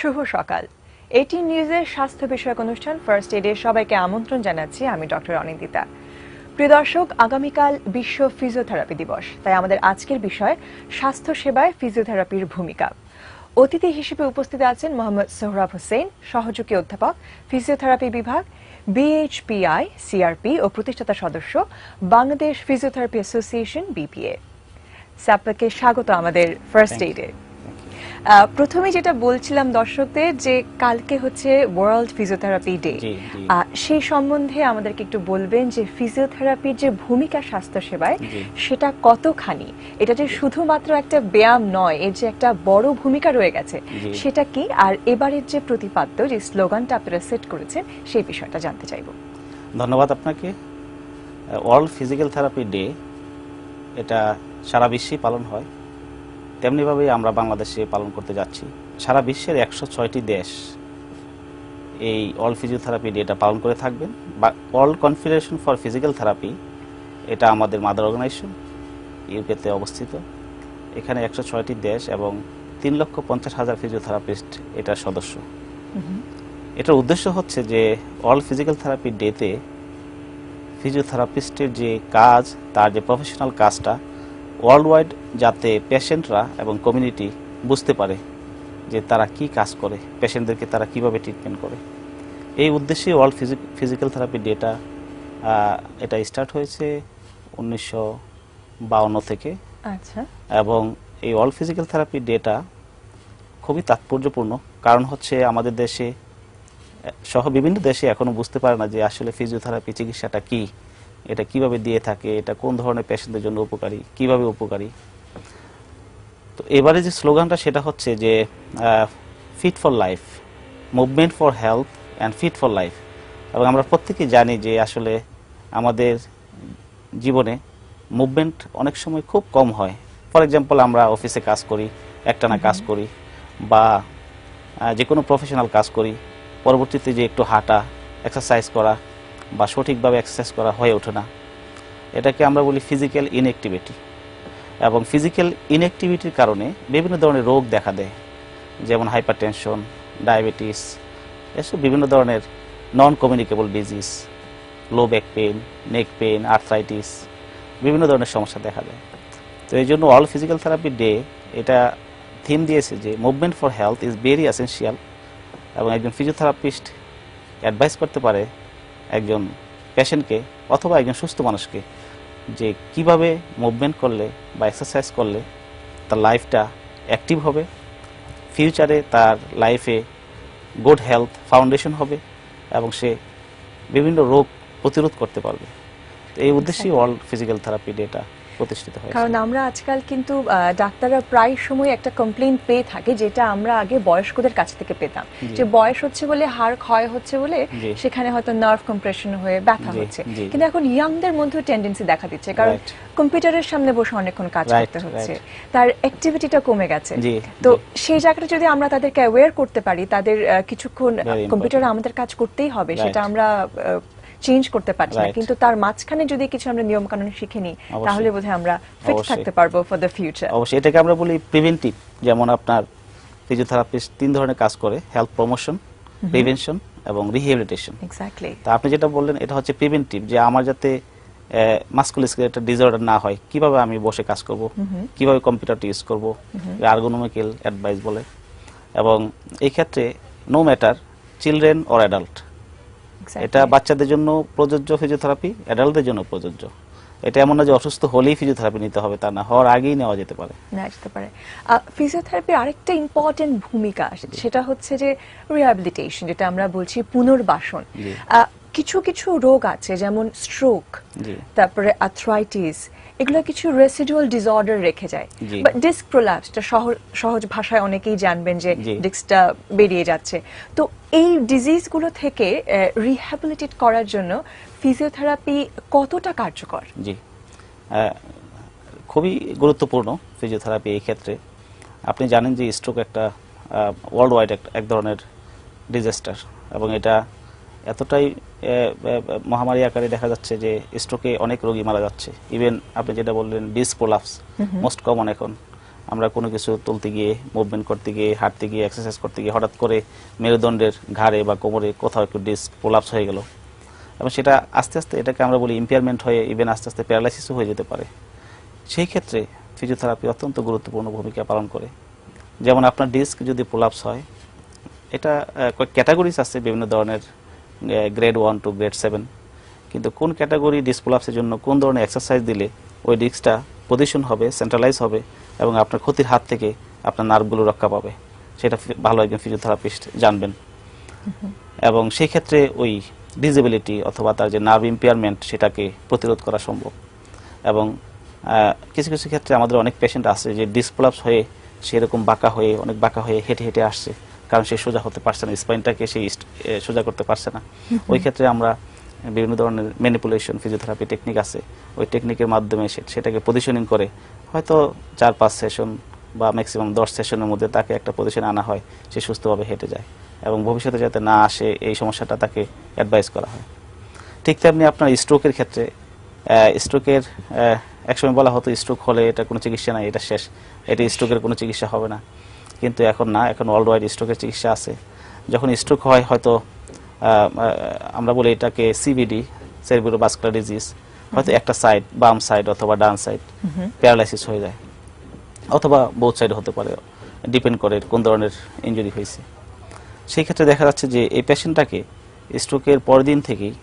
শুভ সকাল। এটিএন নিউজের স্বাস্থ্য বিষয়ক অনুষ্ঠান ফার্স্ট এডে সবাইকে আমন্ত্রণ জানাচ্ছি। আমি ডক্টর অনিন্দিতা। প্রিয় দর্শক, আগামীকাল বিশ্ব ফিজিওথেরাপি দিবস, তাই আমাদের আজকের বিষয় স্বাস্থ্য সেবায় ফিজিওথেরাপির ভূমিকা। অতিথি হিসেবে উপস্থিত আছেন মোহাম্মদ সোহরাব হোসেন, সহযোগী অধ্যাপক, ফিজিওথেরাপি বিভাগ, বিএইচপিআই সিআরপি ও প্রতিষ্ঠাতা সদস্য, বাংলাদেশ ফিজিওথেরাপি অ্যাসোসিয়েশন বিপিএ। আপনাকে স্বাগত আমাদের ফার্স্ট এইডে। প্রথমে যেটা বলছিলাম দর্শকদের যে কালকে হচ্ছে ওয়ার্ল্ড ফিজিওথেরাপি ডে, সেই সম্বন্ধে আমাদেরকে একটু বলবেন যে ফিজিওথেরাপির যে ভূমিকা স্বাস্থ্য সেবায় সেটা কতখানি, এটা যে শুধুমাত্র একটা ব্যায়াম নয়, এর যে একটা বড় ভূমিকা রয়ে গেছে সেটা কি, আর এবারের যে প্রতিপাদ্য যে স্লোগানটা আপনারা সেট করেছেন সেই বিষয়টা জানতে চাইব। ধন্যবাদ আপনাকে। ওয়ার্ল্ড ফিজিক্যাল থেরাপি ডে এটা সারা বিশ্বেই পালন হয়, তেমনিভাবেই আমরা বাংলাদেশে পালন করতে যাচ্ছি। সারা বিশ্বের 106টি দেশ এই ওয়ার্ল্ড ফিজিওথেরাপি ডেটা পালন করে থাকবেন। World confederation for physical therapy এটা আমাদের মাদার অর্গানাইজেশন, ইউকেতে অবস্থিত। এখানে 106টি দেশ এবং 3,50,000 ফিজিওথেরাপিস্ট এটার সদস্য। এটার উদ্দেশ্য হচ্ছে যে ওয়ার্ল্ড ফিজিক্যাল থেরাপি ডেতে ফিজিওথেরাপিস্টের যে কাজ, তার যে প্রফেশনাল কাজটা ওয়ার্ল্ড ওয়াইড যাতে পেশেন্টরা এবং কমিউনিটি বুঝতে পারে যে তারা কি কাজ করে, পেশেন্টদেরকে তারা কিভাবে ট্রিটমেন্ট করে। এই উদ্দেশ্যে ওয়ার্ল্ড ফিজিক্যাল থেরাপি ডেটা এটা স্টার্ট হয়েছে 1952 থেকে। আচ্ছা। এবং এই ওয়ার্ল্ড ফিজিক্যাল থেরাপি ডেটা খুবই তাৎপর্যপূর্ণ, কারণ হচ্ছে আমাদের দেশে সহ বিভিন্ন দেশে এখনো বুঝতে পারে না যে আসলে ফিজিওথেরাপি চিকিৎসাটা কি, এটা কিভাবে দিয়ে থাকে, এটা কোন ধরনের পেশেন্টদের জন্য উপকারী, কিভাবে উপকারী। তো এবারে যে স্লোগানটা সেটা হচ্ছে যে fit for life, movement for health and fit for life. এবং আমরা প্রত্যেকেই জানি যে আসলে আমাদের জীবনে মুভমেন্ট অনেক সময় খুব কম হয়। ফর এক্সাম্পল, আমরা অফিসে কাজ করি, একটানা কাজ করি, বা যে কোনো প্রফেশনাল কাজ করি, পরবর্তীতে যে একটু হাঁটা, এক্সারসাইজ করা বা সঠিকভাবে এক্সারসাইজ করা হয়ে ওঠে না, এটাকে আমরা বলি ফিজিক্যাল ইনঅ্যাক্টিভিটি। এবং ফিজিক্যাল ইনঅ্যাক্টিভিটির কারণে বিভিন্ন ধরনের রোগ দেখা দেয়, যেমন হাইপারটেনশন, ডায়াবেটিস, এসব বিভিন্ন ধরনের non communicable disease, low back pain, নেক পেইন, আর্থ্রাইটিস, বিভিন্ন ধরনের সমস্যা দেখা দেয়। তো এই জন্য ওয়ার্ল্ড ফিজিক্যাল থেরাপি ডে এটা থিম দিয়েছে যে movement for health is very essential. এবং একজন ফিজিওথেরাপিস্ট অ্যাডভাইস করতে পারে একজন পেশেন্টকে অথবা একজন সুস্থ মানুষকে যে কিভাবে মুভমেন্ট করলে বা এক্সারসাইজ করলে তার লাইফটা অ্যাক্টিভ হবে, ফিউচারে তার লাইফে গুড হেলথ ফাউন্ডেশন হবে এবং সে বিভিন্ন রোগ প্রতিরোধ করতে পারবে। তো এই উদ্দেশ্যেই ওয়ার্ল্ড ফিজিক্যাল থেরাপি ডেটা প্রতিষ্ঠিত হয়েছে। কারণ আমরা আজকাল কিন্তু ডাক্তাররা প্রায় সময় একটা কমপ্লেইন পেয়ে থাকে, যেটা আমরা আগে বয়স্কদের কাছ থেকে পেতাম, যে বয়স হচ্ছে বলে, হাড় ক্ষয় হচ্ছে বলে সেখানে হয়তো নার্ভ কম্প্রেশন হয়ে ব্যথা হচ্ছে। কিন্তু এখন ইয়াংদের মধ্যে টেন্ডেন্সি দেখা দিচ্ছে, কারণ কম্পিউটারের সামনে বসে অনেকক্ষণ কাজ করতে হচ্ছে, তার অ্যাক্টিভিটিটা কমে গেছে। তো সেই জায়গাটা যদি আমরা তাদেরকে অ্যাওয়্যার করতে পারি, তাদের কিছুক্ষণ কম্পিউটারে আমাদের কাজ করতেই হবে, সেটা আমরা চেঞ্জ করতে পারছি না, কিন্তু তার মাঝখানে যদি কিছু আমরা নিয়ম কানুন শিখে নিই, তাহলে বোধহয় আমরা ফিট থাকতে পারবো ফর দ্য ফিউচার। অবশ্যই এটাকে আমরা বলি প্রিভেন্টিভ। যেমন আপনার ফিজিওথেরাপিস্ট 3 ধরনের কাজ করে: হেলথ প্রমোশন, প্রিভেনশন এবং রিহ্যাবিলিটেশন। এক্স্যাক্টলি। তো আপনি যেটা বললেন এটা হচ্ছে প্রিভেন্টিভ, যে আমার যাতে মাসকুলোস্কেলেটাল ডিসঅর্ডার না হয়, কিভাবে আমি বসে কাজ করব, কিভাবে কম্পিউটারটা ইউজ করব, আর্গোনমিক্যাল অ্যাডভাইস বলে। এবং এই ক্ষেত্রে no matter children or adult, এটা বাচ্চাদের জন্য প্রযোজ্য ফিজিওথেরাপি, অ্যাডাল্টদের জন্য প্রযোজ্য। এটা এমন না যে অসুস্থ হলেই ফিজিওথেরাপি নিতে হবে, তা না, হওয়ার আগেই নেওয়া যেতে পারে। ফিজিওথেরাপির আরেকটা ইম্পর্টেন্ট ভূমিকা সেটা হচ্ছে যে রিহ্যাবিলিটেশন, যেটা আমরা বলছি পুনর্বাসন। কিছু কিছু রোগ আছে যেমন স্ট্রোক, তারপরে আর্থ্রাইটিস, এগুলো কিছু রেসিডুয়াল ডিসঅর্ডার রেখে যায়। ডিস্ক প্রোল্যাপসটা সহজ ভাষায় অনেকেই জানবেন যে ডিস্কটা বেরিয়ে যাচ্ছে। তো এই ডিজিজগুলো থেকে রিহ্যাবিলিটেট করার জন্য ফিজিওথেরাপি কতটা কার্যকর? জি, খুবই গুরুত্বপূর্ণ ফিজিওথেরাপি এই ক্ষেত্রে। আপনি জানেন যে স্ট্রোক একটা ওয়ার্ল্ড ওয়াইড এক ধরনের ডিজাস্টার, এবং এটা এতটাই মহামারী আকারে দেখা যাচ্ছে যে স্ট্রোকে অনেক রোগী মারা যাচ্ছে। ইভেন আপনি যেটা বললেন ডিস্ক প্রোলাপস মোস্ট কমন এখন, আমরা কোনো কিছু তুলতে গিয়ে, মুভমেন্ট করতে গিয়ে, হাঁটতে গিয়ে, এক্সারসাইজ করতে গিয়ে হঠাৎ করে মেরুদণ্ডের ঘাড়ে বা কোমরে কোথাও একটু ডিস্ক প্রলাপস হয়ে গেল, এবং সেটা আস্তে আস্তে এটাকে আমরা বলি ইম্পেয়ারমেন্ট হয়ে ইভেন আস্তে আস্তে প্যারালাইসিসও হয়ে যেতে পারে। সেই ক্ষেত্রে ফিজিওথেরাপি অত্যন্ত গুরুত্বপূর্ণ ভূমিকা পালন করে। যেমন আপনার ডিস্ক যদি প্রলাপস হয়, এটা ক্যাটাগরিজ আছে বিভিন্ন ধরনের, গ্রেড 1 টু গ্রেড 7, কিন্তু কোন ক্যাটাগরি ডিস্ক প্রলাপসের জন্য কোন ধরনের এক্সারসাইজ দিলে ওই ডিস্কটা পজিশন হবে, সেন্ট্রালাইজ হবে এবং আপনার ক্ষতির হাত থেকে আপনার নার্ভগুলো রক্ষা পাবে, সেটা ভালো একজন ফিজিওথেরাপিস্ট জানবেন। এবং সেই ক্ষেত্রে ওই ডিসেবিলিটি অথবা তার যে নার্ভ ইম্পেয়ারমেন্ট সেটাকে প্রতিরোধ করা সম্ভব। এবং কিছু কিছু ক্ষেত্রে আমাদের অনেক পেশেন্ট আছে যে ডিস্ক প্রলাপস হয়ে সেরকম অনেক বাঁকা হয়ে হেঁটে হেঁটে আসছে, কারণ সে সোজা হতে পারছে না, স্পাইনটাকে সে সোজা করতে পারছে না। ওই ক্ষেত্রে আমরা বিভিন্ন ধরনের ম্যানিপুলেশন ফিজিওথেরাপি টেকনিক আছে, ওই টেকনিকের মাধ্যমে সেটাকে পজিশনিং করে হয়তো 4-5 সেশন বা ম্যাক্সিমাম 10 সেশনের মধ্যে তাকে একটা পজিশনে আনা হয়, সে সুস্থভাবে হেঁটে যায় এবং ভবিষ্যতে যাতে না আসে এই সমস্যাটা তাকে অ্যাডভাইস করা হয়। ঠিক তেমনি আপনার স্ট্রোকের ক্ষেত্রে, স্ট্রোকের একসময় বলা হতো স্ট্রোক হলে এটা কোনো চিকিৎসা নাই, এটা শেষ, এটা স্ট্রোকের কোনো চিকিৎসা হবে না, কিন্তু এখন না, এখন ওয়ার্ল্ড ওয়াইড স্ট্রোকের চিকিৎসা আছে। যখন স্ট্রোক হয় হয়তো আমরা বলি এটাকে সিবিডি, সেরিব্রোভাস্কুলার ডিজিজ, হয়তো একটা সাইড, বাম সাইড অথবা ডান সাইড প্যারালাইসিস হয়ে যায়, অথবা বোথ সাইড হতে পারে, ডিপেন্ড করে কোন ধরনের ইনজুরি হয়েছে। সেই ক্ষেত্রে দেখা যাচ্ছে যে এই পেশেন্টটাকে স্ট্রোকের পরের দিন থেকেই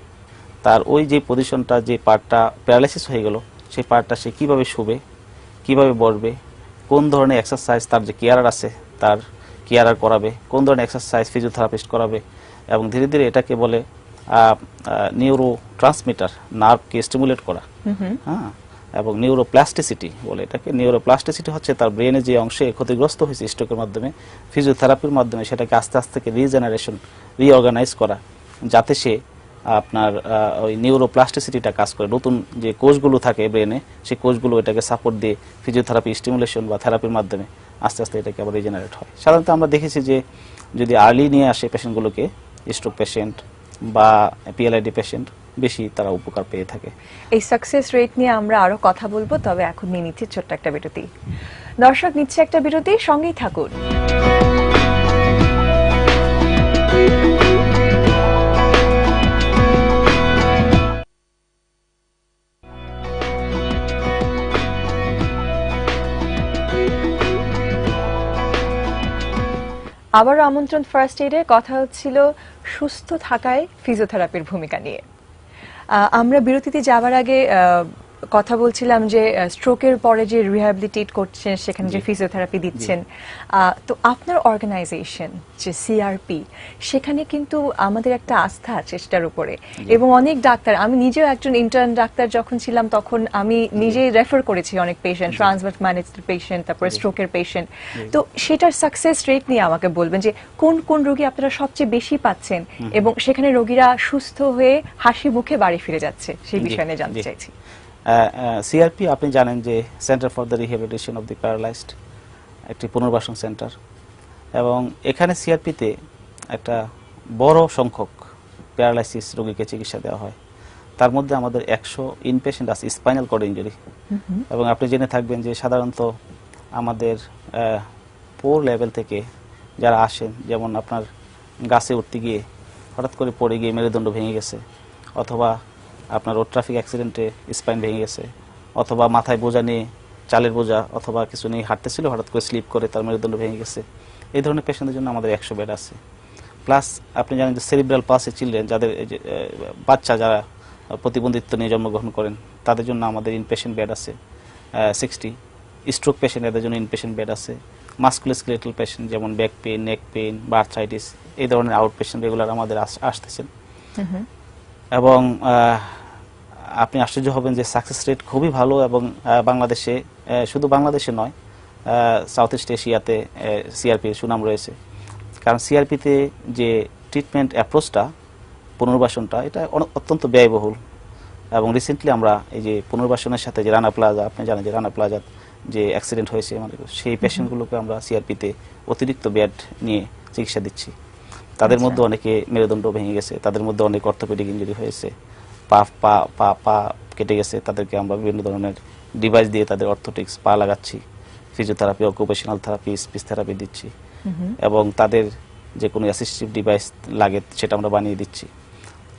তার ওই যে পজিশনটা, যে পার্টটা প্যারালাইসিস হয়ে গেল, সেই পার্টটা সে কীভাবে শুবে, কীভাবে বসবে, কোন ধরনের এক্সারসাইজ তার যে কেয়ারার আছে তার কেয়ারার করাবে, কোন ধরনের এক্সারসাইজ ফিজিওথেরাপিস্ট করাবে, এবং ধীরে ধীরে এটাকে বলে নিউরো ট্রান্সমিটার, নার্ভকে স্টিমুলেট করা। হ্যাঁ, এবং নিউরোপ্লাস্টিসিটি বলে এটাকে। নিউরোপ্লাস্টিসিটি হচ্ছে তার ব্রেনে যে অংশে ক্ষতিগ্রস্ত হয়েছে স্ট্রোকের মাধ্যমে, ফিজিওথেরাপির মাধ্যমে সেটাকে আস্তে আস্তে রিজেনারেশন, রিঅর্গানাইজ করা, যাতে সে আপনার ওই নিউরোপ্লাস্টিসিটিটা কাজ করে, নতুন যে কোষগুলো থাকে ব্রেনে সেই কোষগুলো এটাকে সাপোর্ট দিয়ে ফিজিওথেরাপি স্টিমুলেশন বা থেরাপির মাধ্যমে আস্তে আস্তে এটাকে আবার রিজেনারেট হয়। সাধারণত আমরা দেখেছি যে যদি আর্লি নিয়ে আসে পেশেন্টগুলোকে, স্ট্রোক পেশেন্ট বা পিএলআইডি পেশেন্ট, বেশি তারা উপকার পেয়ে থাকে। এই সাকসেস রেট নিয়ে আমরা আরো কথা বলবো, তবে এখন নিয়ে নিচ্ছি ছোট্ট একটা বিরতি। দর্শক, নিচ্ছে একটা বিরতি, সঙ্গেই থাকুন। আবারও আমন্ত্রণ ফার্স্ট এইডে। কথা হচ্ছিল সুস্থ থাকায় ফিজিওথেরাপির ভূমিকা নিয়ে। আমরা বিরতিতে যাওয়ার আগে কথা বলছিলাম যে স্ট্রোকের পরে যে রিহ্যাবিলিটেট করছেন, সেখানে যে ফিজিওথেরাপি দিচ্ছেন, তো আপনার অর্গানাইজেশন যে সিআরপি, সেখানে কিন্তু আমাদের একটা আস্থা আছে সেটার উপরে, এবং অনেক ডাক্তার, আমি নিজেও একজন ইন্টার্ন ডাক্তার যখন ছিলাম তখন আমি নিজেই রেফার করেছি অনেক পেশেন্ট, ট্রান্সভার্স ম্যানেজড পেশেন্ট, তারপরে স্ট্রোকের পেশেন্ট। তো সেটার সাকসেস রেট নিয়ে আমাকে বলবেন যে কোন কোন রোগী আপনারা সবচেয়ে বেশি পাচ্ছেন এবং সেখানে রোগীরা সুস্থ হয়ে হাসি মুখে বাড়ি ফিরে যাচ্ছে, সেই বিষয় নিয়ে জানতে চাইছি। সিআরপি আপনি জানেন যে centre for the rehabilitation of the paralysed, একটি পুনর্বাসন সেন্টার, এবং এখানে সিআরপিতে একটা বড় সংখ্যক প্যারালাইসিস রোগীকে চিকিৎসা দেওয়া হয়। তার মধ্যে আমাদের 100 ইনপেশেন্ট আছে স্পাইনাল কর্ড ইনজুরি, এবং আপনি জেনে থাকবেন যে সাধারণত আমাদের পোর লেভেল থেকে যারা আসেন, যেমন আপনার গাছে উঠতে গিয়ে হঠাৎ করে পড়ে গিয়ে মেরুদণ্ড ভেঙে গেছে, অথবা আপনার রোড ট্রাফিক অ্যাক্সিডেন্টে স্পাইন ভেঙে গেছে, অথবা মাথায় বোঝা নিয়ে, চালের বোঝা অথবা কিছু নিয়ে হাঁটতেছিল, হঠাৎ করে স্লিপ করে তার মেরুদণ্ড ভেঙে গেছে, এই ধরনের পেশেন্টদের জন্য আমাদের 100 বেড আছে। প্লাস আপনি জানেন যে সেরিব্রাল পালসি চিলড্রেন, যাদের বাচ্চা যারা প্রতিবন্ধিত্ব নিয়ে জন্মগ্রহণ করেন, তাদের জন্য আমাদের ইনপেশেন্ট বেড আছে 60। স্ট্রোক পেশেন্ট, এদের জন্য ইনপেশেন্ট বেড আছে। মাস্কুলোস্কেলেটাল পেশেন্ট যেমন ব্যাক পেইন, নেক পেইন বা আর্থ্রাইটিস, এই ধরনের আউট পেশেন্ট রেগুলার আমাদের আসতেছেন। এবং আপনি আশ্চর্য হবেন যে সাকসেস রেট খুবই ভালো, এবং বাংলাদেশে, শুধু বাংলাদেশে নয়, সাউথ ইস্ট এশিয়াতে সিআরপির সুনাম রয়েছে। কারণ সিআরপিতে যে ট্রিটমেন্ট অ্যাপ্রোচটা, পুনর্বাসনটা, এটা অত্যন্ত ব্যয়বহুল। এবং রিসেন্টলি আমরা এই যে পুনর্বাসনের সাথে যে রানা প্লাজা, আপনি জানেন যে রানা প্লাজা যে অ্যাক্সিডেন্ট হয়েছে, মানে সেই পেশেন্টগুলোকে আমরা সিআরপিতে অতিরিক্ত বেড নিয়ে চিকিৎসা দিচ্ছি। তাদের মধ্যে অনেকে মেরুদণ্ড ভেঙে গেছে, তাদের মধ্যে অনেক অর্থোপেডিক ইনজুরি হয়েছে, পা কেটে গেছে, তাদেরকে আমরা বিভিন্ন ধরনের ডিভাইস দিয়ে তাদের অর্থোটিক্স পা লাগাচ্ছি। Physiotherapy, occupational therapy, speech therapy দিচ্ছি, এবং তাদের যে কোনো অ্যাসিস্টিভ ডিভাইস লাগে সেটা আমরা বানিয়ে দিচ্ছি।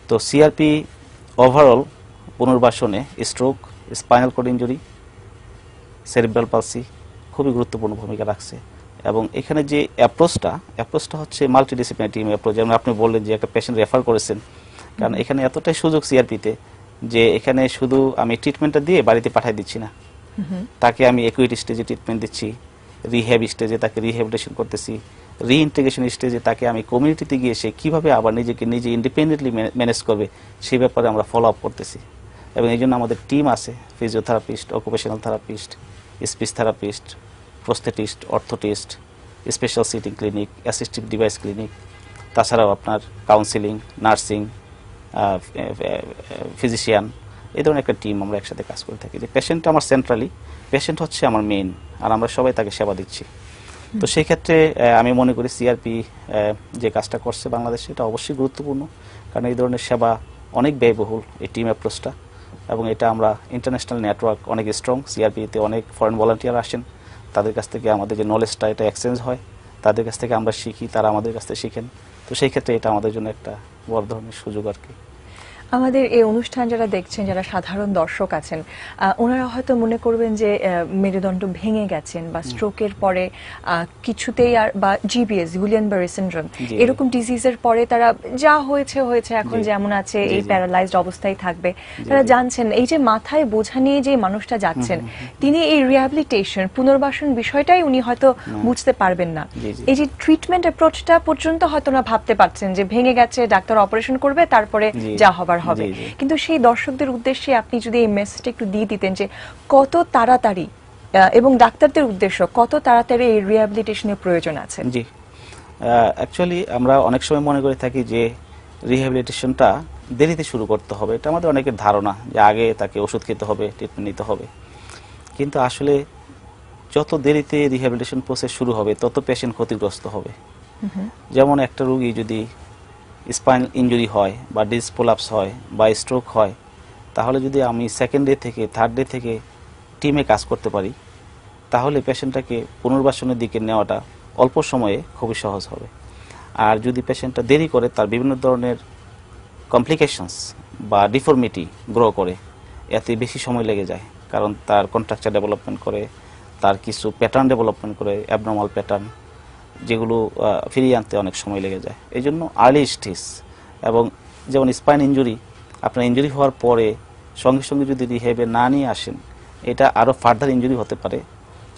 তো সিআরপি ওভারঅল পুনর্বাসনে stroke, spinal cord injury, cerebral palsy খুবই গুরুত্বপূর্ণ ভূমিকা রাখছে। এবং এখানে যে অ্যাপ্রোচটা হচ্ছে মাল্টিডিসিপ্লিনারি টিম অ্যাপ্রোচ। যেমন আপনি বললেন যে একটা পেশেন্ট রেফার করেছেন, কারণ এখানে এতটাই সুযোগ সিআরপিতে যে এখানে শুধু আমি ট্রিটমেন্টটা দিয়ে বাড়িতে পাঠিয়ে দিচ্ছি না, তাকে আমি একুইট স্টেজে ট্রিটমেন্ট দিচ্ছি, রিহ্যাব স্টেজে তাকে রিহ্যাবিলিটেশন করতেছি, রিইন্টিগ্রেশন স্টেজে তাকে আমি কমিউনিটিতে গিয়ে সে কীভাবে আবার নিজেকে নিজে ইন্ডিপেন্ডেন্টলি ম্যানেজ করবে সেই ব্যাপারে আমরা ফলো আপ করতেছি। এবং এই জন্য আমাদের টিম আছে, physiotherapist, occupational therapist, speech therapist, prosthetist, orthotist, special seating clinic, assistive device clinic, তাছাড়াও আপনার কাউন্সিলিং, নার্সিং, ফিজিশিয়ান, এই ধরনের একটা টিম আমরা একসাথে কাজ করে থাকি। যে পেশেন্ট আমার সেন্ট্রালি, পেশেন্ট হচ্ছে আমার মেইন, আর আমরা সবাই তাকে সেবা দিচ্ছি। তো সেই ক্ষেত্রে আমি মনে করি সিআরপি যে কাজটা করছে বাংলাদেশে এটা অবশ্যই গুরুত্বপূর্ণ, কারণ এই ধরনের সেবা অনেক ব্যয়বহুল এই টিম অ্যাপ্রোচটা, এবং এটা আমরা ইন্টারন্যাশনাল নেটওয়ার্ক অনেক স্ট্রং। সিআরপিতে অনেক ফরেন ভলান্টিয়ার আসেন, তাদের কাছ থেকে আমাদের যে নলেজটা এটা এক্সচেঞ্জ হয়, তাদের কাছ থেকে আমরা শিখি, তারা আমাদের কাছ থেকে শিখেন। তো সেই ক্ষেত্রে এটা আমাদের জন্য একটা বড় ধরনের সুযোগ আর কি। আমাদের এই অনুষ্ঠান যারা দেখছেন, যারা সাধারণ দর্শক আছেন, ওনারা হয়তো মনে করবেন যে মেরুদণ্ড ভেঙে গেছেন বা স্ট্রোকের পরে কিছুতেই আর, বা জিবিএস, গুলিয়ান বারে সিনড্রোম, এরকম ডিজিজের পরে তারা যা হয়েছে হয়েছে, এখন যেমন আছে এই প্যারালাইজড অবস্থায় থাকবে। তারা জানছেন এই যে মাথায় বোঝা নিয়ে যে মানুষটা যাচ্ছেন, তিনি এই রিহ্যাবিলিটেশন, পুনর্বাসন বিষয়টাই উনি হয়তো বুঝতে পারবেন না। এই যে ট্রিটমেন্ট অ্যাপ্রোচটা পর্যন্ত হয়তো না ভাবতে পারছেন যে ভেঙে গেছে, ডাক্তার অপারেশন করবে, তারপরে যা হবার হবে। কিন্তু সেই দর্শকদের উদ্দেশ্যে আপনি যদি এই মেসেজটা একটু দিয়ে দিতেন যে কত তাড়াতাড়ি, এবং ডাক্তারদের উদ্দেশ্য কত তাড়াতাড়ি এই রিহ্যাবিলিটেশনের প্রয়োজন আছে। জি, অ্যাকচুয়ালি আমরা অনেক সময় মনে করে থাকি যে রিহ্যাবিলিটেশনটা দেরিতে শুরু করতে হবে, এটা আমাদের অনেকের ধারণা যে আগে তাকে ওষুধ খেতে হবে, ট্রিটমেন্ট নিতে হবে। কিন্তু আসলে যত দেরিতে রিহ্যাবিলিটেশন প্রসেস শুরু হবে তত পেশেন্ট ক্ষতিগ্রস্ত হবে। যেমন একটা রোগী যদি স্পাইনাল ইনজুরি হয় বা ডিস্ক প্রোলাপস হয় বা স্ট্রোক হয়, তাহলে যদি আমি সেকেন্ড ডে থেকে থার্ড ডে থেকে টিমে কাজ করতে পারি, তাহলে পেশেন্টটাকে পুনর্বাসনের দিকে নেওয়াটা অল্প সময়ে খুবই সহজ হবে। আর যদি পেশেন্টটা দেরি করে, তার বিভিন্ন ধরনের কমপ্লিকেশনস বা ডিফর্মিটি গ্রো করে, এতে বেশি সময় লেগে যায়, কারণ তার কন্ট্রাকচার ডেভেলপমেন্ট করে, তার কিছু প্যাটার্ন ডেভেলপমেন্ট করে, অ্যাবনর্মাল প্যাটার্ন, যেগুলো ফিরিয়ে আনতে অনেক সময় লেগে যায়। এই জন্য আর্লি স্টেজ, এবং যেমন স্পাইন ইনজুরি, আপনার ইনজুরি হওয়ার পরে সঙ্গে সঙ্গে যদি রিহ্যাবে না নিয়ে আসেন, এটা আরও ফার্দার ইনজুরি হতে পারে।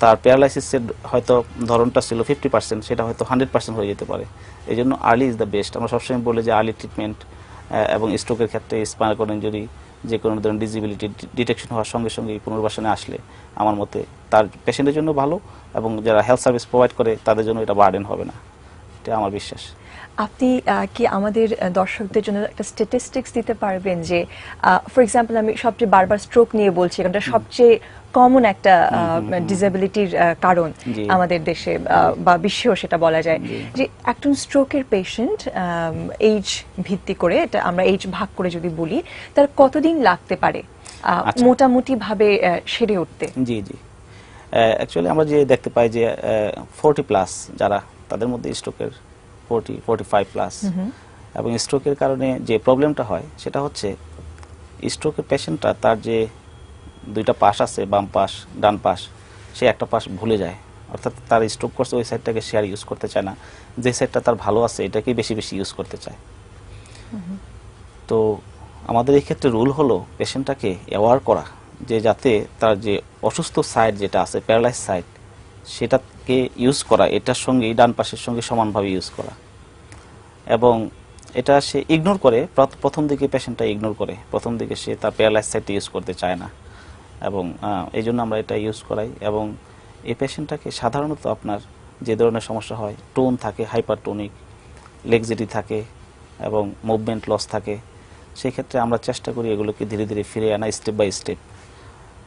তার প্যারালাইসিসের হয়তো ধরনটা ছিল 50%, সেটা হয়তো 100% হয়ে যেতে পারে। এই জন্য আর্লি ইজ দ্য বেস্ট। আমরা সবসময় বলি যে আর্লি ট্রিটমেন্ট, এবং স্ট্রোকের ক্ষেত্রে স্পাইনাল কর্ড ইনজুরি, যে কোনো ধরনের ডিজিবিলিটি ডিটেকশন হওয়ার সঙ্গে সঙ্গে পুনর্বাসনে আসলে আমার মতে তার পেশেন্টের জন্য ভালো, এবং যারা হেলথ সার্ভিস প্রোভাইড করে তাদের জন্য এটা বার্ডেন হবে না, এটা আমার বিশ্বাস। আপনি কি আমাদের দর্শকদের জন্য একটা স্ট্যাটিস্টিক্স দিতে পারবেন যে ফর এক্সাম্পল, আমি সবচেয়ে বারবার স্ট্রোক নিয়ে বলছি, এটা সবচেয়ে কমন একটা ডিসেবিলিটির কারণ আমাদের দেশে বা বিশ্বেও সেটা বলা যায়, যে একজন স্ট্রোকের পেশেন্ট এইজ ভিত্তি করে, এটা আমরা এইজ ভাগ করে যদি বলি, তার কতদিন লাগতে পারে মোটামুটি ভাবে সেরে উঠতে? জি জি, অ্যাকচুয়ালি আমরা যে দেখতে পাই যে 40+ যারা, তাদের মধ্যে স্ট্রোকের 45+, এবং স্ট্রোকের কারণে যে প্রবলেমটা হয় সেটা হচ্ছে স্ট্রোকের পেশেন্টটা তার যে দুইটা পাশ আছে, বাম পাশ, ডান পাশ, সে একটা পাশ ভুলে যায়, অর্থাৎ তার স্ট্রোক করছে ওই সাইডটাকে সে আর ইউজ করতে চায় না, যে সাইডটা তার ভালো আছে এটাকেই বেশি বেশি ইউজ করতে চায়। তো আমাদের এই ক্ষেত্রে রুল হলো পেশেন্টটাকে অ্যাওয়ার করা, যে যাতে তার যে অসুস্থ সাইড যেটা আছে, প্যারালাইজ সাইড, সেটাকে ইউজ করা, এটার সঙ্গে ডান পাশের সঙ্গে সমানভাবে ইউজ করা। এবং এটা সে ইগনোর করে, প্রথম দিকে পেশেন্টটা ইগনোর করে, প্রথম দিকে সে তার প্যারালাইজ সাইডটা ইউজ করতে চায় না, এবং এই জন্য আমরা এটা ইউজ করাই। এবং এই পেশেন্টটাকে সাধারণত আপনার যে ধরনের সমস্যা হয়, টোন থাকে, হাইপারটোনিক, লেগজিটি থাকে, এবং মুভমেন্ট লস থাকে, সেই ক্ষেত্রে আমরা চেষ্টা করি এগুলোকে ধীরে ধীরে ফিরে আনা, স্টেপ বাই স্টেপ।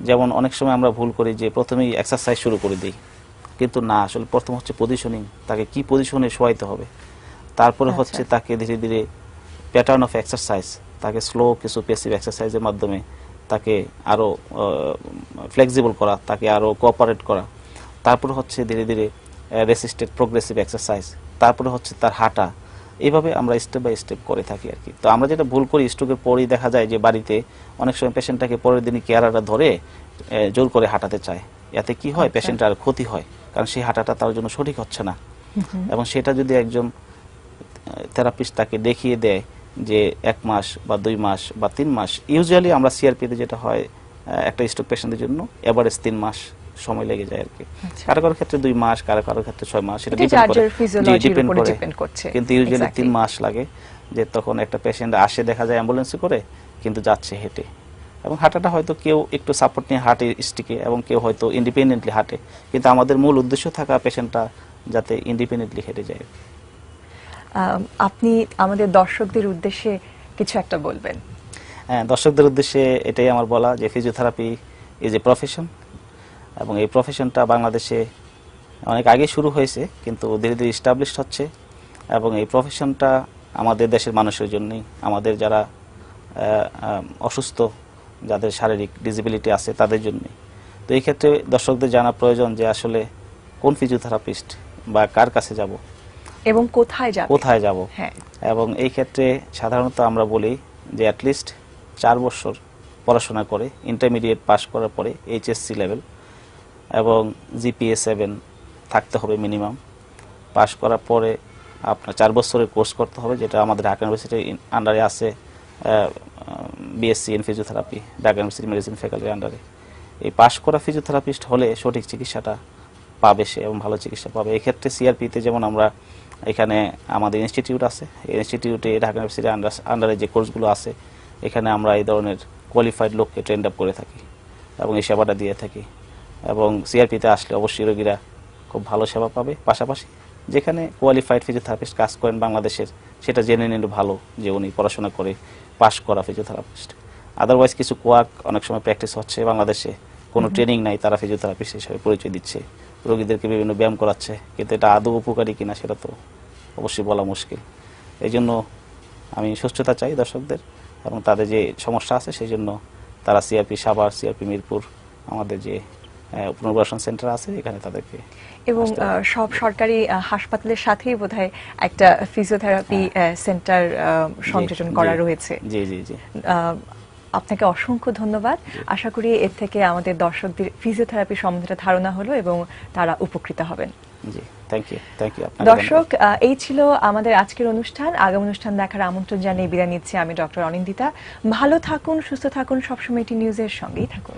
যেমন অনেক সময় আমরা ভুল করি যে প্রথমেই এক্সারসাইজ শুরু করে দিই, কিন্তু না, আসলে প্রথম হচ্ছে পজিশনিং, তাকে কি পজিশনে শোয়াইতে হবে, তারপরে হচ্ছে তাকে ধীরে ধীরে প্যাটার্ন অফ এক্সারসাইজ, তাকে স্লো কিছু প্যাসিভ এক্সারসাইজের মাধ্যমে তাকে আরও ফ্লেক্সিবল করা, তাকে আরও কোঅপারেট করা, তারপরে হচ্ছে ধীরে ধীরে রেসিস্টেড প্রোগ্রেসিভ এক্সারসাইজ, তারপরে হচ্ছে তার হাঁটা। এইভাবে আমরা স্টেপ বাই স্টেপ করে থাকি আর কি। তো আমরা যেটা ভুল করি, স্ট্রোকের পরেই দেখা যায় যে বাড়িতে অনেক সময় পেশেন্টটাকে পরের দিনই কেয়ারাররা ধরে জোর করে হাঁটাতে চায়। এতে কি হয়, পেশেন্টের আর ক্ষতি হয়, কারণ সেই হাঁটাটা তার জন্য সঠিক হচ্ছে না। এবং সেটা যদি একজন থেরাপিস্ট তাকে দেখিয়ে দেয় যে 1 মাস বা 2 মাস বা 3 মাস, ইউজুয়ালি আমরা সিআরপিতে যেটা হয় একটা স্ট্রোক পেশেন্টের জন্য এভারেজ 3 মাস সময় লেগে যায় আর কি। কারো কারো ক্ষেত্রে 2 মাস, কারো কারো ক্ষেত্রে 6 মাস, এটা ডিপেন্ড করে, কিন্তু ইউজুয়ালি 3 মাস লাগে। যে তখন একটা পেশেন্ট আসে, দেখা যায় অ্যাম্বুলেন্সে করে, কিন্তু যাচ্ছে হেঁটে, এবং হাঁটাটা হয়তো কেউ একটু সাপোর্ট নিয়ে হাঁটে স্টিকে, এবং কেউ হয়তো ইন্ডিপেন্ডেন্টলি হাঁটে, কিন্তু আমাদের মূল উদ্দেশ্য থাকা পেশেন্টটা যাতে ইন্ডিপেন্ডেন্টলি হেঁটে যায়। আপনি আমাদের দর্শকদের উদ্দেশ্যে কিছু একটা বলবেন। হ্যাঁ, দর্শকদের উদ্দেশ্যে এটাই আমার বলা যে ফিজিওথেরাপি ইজ এ প্রফেশন, এবং এই প্রফেশনটা বাংলাদেশে অনেক আগে শুরু হয়েছে, কিন্তু ধীরে ধীরে এস্টাবলিশড হচ্ছে। এবং এই প্রফেশনটা আমাদের দেশের মানুষের জন্যই, আমাদের যারা অসুস্থ, যাদের শারীরিক ডিসেবিলিটি আছে তাদের জন্যই। তো এই ক্ষেত্রে দর্শকদের জানা প্রয়োজন যে আসলে কোন ফিজিওথেরাপিস্ট বা কার কাছে যাব এবং কোথায় যাব। হ্যাঁ, এবং এই ক্ষেত্রে সাধারণত আমরা বলি যে অ্যাটলিস্ট 4 বছর পড়াশোনা করে ইন্টারমিডিয়েট পাস করার পরে এইচএসসি লেভেল এবং জিপিএ 7 থাকতে হবে মিনিমাম। পাস করার পরে আপনার 4 বছরের কোর্স করতে হবে, যেটা আমাদের ঢাকা ইউনিভার্সিটির আন্ডারে আছে, BSc in physiotherapy, Dhaka university medicine ফ্যাকাল্টির আন্ডারে। এই পাস করা ফিজিওথেরাপিস্ট হলে সঠিক চিকিৎসাটা পাবে সে, এবং ভালো চিকিৎসা পাবে। এই ক্ষেত্রে সিআরপিতে যেমন আমরা এখানে আমাদের ইনস্টিটিউট আছে, এই ইনস্টিটিউটে ঢাকা ইউনিভার্সিটির আন্ডারে যে কোর্সগুলো আছে, এখানে আমরা এই ধরনের কোয়ালিফাইড লোককে ট্রেন্ড আপ করে থাকি এবং এই সেবাটা দিয়ে থাকি। এবং সিআরপিতে আসলে অবশ্যই রোগীরা খুব ভালো সেবা পাবে। পাশাপাশি যেখানে কোয়ালিফাইড ফিজিওথেরাপিস্ট কাজ করেন বাংলাদেশের, সেটা জেনে নিলে ভালো যে উনি পড়াশোনা করে পাশ করা ফিজিওথেরাপিস্ট। আদারওয়াইজ কিছু কোয়াক অনেক সময় প্র্যাকটিস হচ্ছে বাংলাদেশে, কোনো ট্রেনিং নাই, তারা ফিজিওথেরাপিস্ট হিসেবে পরিচয় দিচ্ছে, রোগীদেরকে বিভিন্ন ব্যায়াম করাচ্ছে, কিন্তু এটা আদৌ উপকারী কিনা সেটা তো অবশ্যই বলা মুশকিল। এই জন্য আমি সুস্থতা চাই দর্শকদের, এবং তাদের যে সমস্যা আছে সেই জন্য তারা সিআরপি সাভার, সিআরপি মিরপুর, আমাদের যে পুনর্বাসন সেন্টার আছে, এখানে তাদেরকে, এবং সব সরকারি হাসপাতালের সাথেই বোধহয় একটা ফিজিওথেরাপি সেন্টার সংযোজন করা রয়েছে। জি জি জি, আপনাকে অসংখ্য ধন্যবাদ। আশা করি এর থেকে আমাদের দর্শকদের ফিজিওথেরাপি সম্বন্ধে ধারণা হলো এবং তারা উপকৃত হবেন। জি, থ্যাংক ইউ। দর্শক, এই ছিল আমাদের আজকের অনুষ্ঠান। আগামী অনুষ্ঠান দেখার আমন্ত্রণ জানিয়ে বিদায় নিচ্ছি আমি ডক্টর অনিন্দিতা। ভালো থাকুন, সুস্থ থাকুন, সবসময় টি নিউজের সঙ্গেই থাকুন।